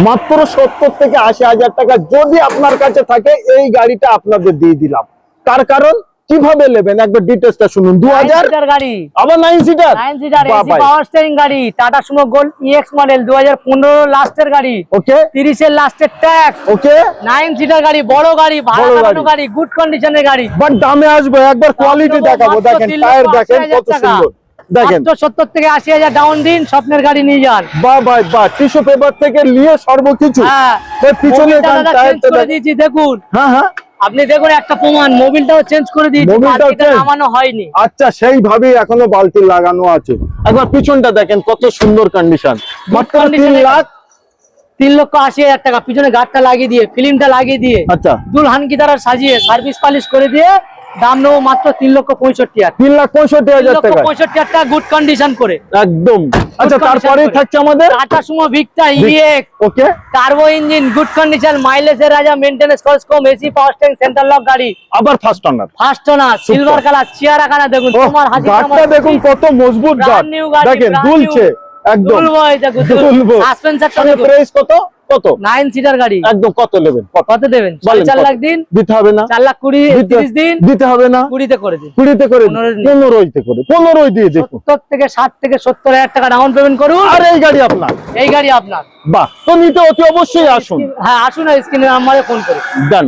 মাত্র 70 থেকে 80,000 টাকা যদি আপনার কাছে থাকে এই গাড়িটা আপনাদের দিয়ে দিলাম। তার কারণ কিভাবে নেবেন একবার ডিটেইলসটা শুনুন। 2000 সিটার গাড়ি, আবার 9 seater 9 seater AC power steering গাড়ি, Tata Sumo Gold EX model 2015 লাস্টের গাড়ি, ওকে 30 এর লাস্টের ট্যাক্স, ওকে 9 সিটার গাড়ি, বড় গাড়ি, ভাড়া চালানো গাড়ি, গুড কন্ডিশনের গাড়ি। বাট দামে আসবে একবার কোয়ালিটি দেখাবো। দেখেন টায়ার দেখেন কত সুন্দর, দেখেন 70 থেকে 80,000 ডাউন দিন, স্বপ্নের গাড়ি নিয়ে যান। বাহ বাহ বাহ, টিস্যু পেপার থেকে নিয়ে সর্বকিছু। হ্যাঁ, পিছনে টায়ার তো করে দিয়েছি দেখুন। হ্যাঁ হ্যাঁ, আপনি দেখুন একটা প্রমাণ, মোবিলটাও চেঞ্জ করে দিয়েছি, মোবিলটাও বালতিটা চেঞ্জ নামানো হয়নি। আচ্ছা, সেইভাবেই এখনো বালতি লাগানো আছে। একবার পিছনটা দেখেন কত সুন্দর কন্ডিশন। মাত্র 3,80,000 টাকা, পিছনে গার্ডটা লাগিয়ে দিয়ে, ফিল্মটা লাগিয়ে দিয়ে, আচ্ছা দুলহান কি দ্বারা সাজিয়ে সার্ভিস পালিশ করে দিয়ে দাম নেবো মাত্র 3,65,000। 3,65,000 টাকা, 3,65,000 টাকা গুড কন্ডিশন করে একদম। আচ্ছা তারপরে থাকছে আমাদের Tata Sumo Victa EX, okay turbo engine, good condition, মাইলেজের রাজা, মেইনটেনেন্স খরচ কম, AC power steering, centre lock গাড়ি, আবার first owner, first owner, silver colour, চেয়ারাখানা দেখুন, তোমার হাসি গাড়িটা দেখুন কত মজবুত গাড়ি, দেখেন দুলছে একদম, দুলবো এই দেখো দুলবো। সাসপেন্সরটা মানে দেখুন, প্রাইস কত কত 9 সিটার গাড়ি একদম। কত নেবেন কত দেবেন? বলেন 4 কত? লাখ দিন, দিতে হবে না? 4,20,000 30 দিন, দিতে হবে না? 20 করে দিন, 20 করে 15 করে 15 দিয়ে দেখুন। 70 থেকে 60 থেকে 70,000 টাকা ডাউন পেমেন্ট করুন, আর এই গাড়ি আপনার, এই গাড়ি আপনার। বাহ, তো নিতে অতি অবশ্যই আসুন। হ্যাঁ আসুন, স্ক্রিনে নাম্বারে ফোন করুন। ডান।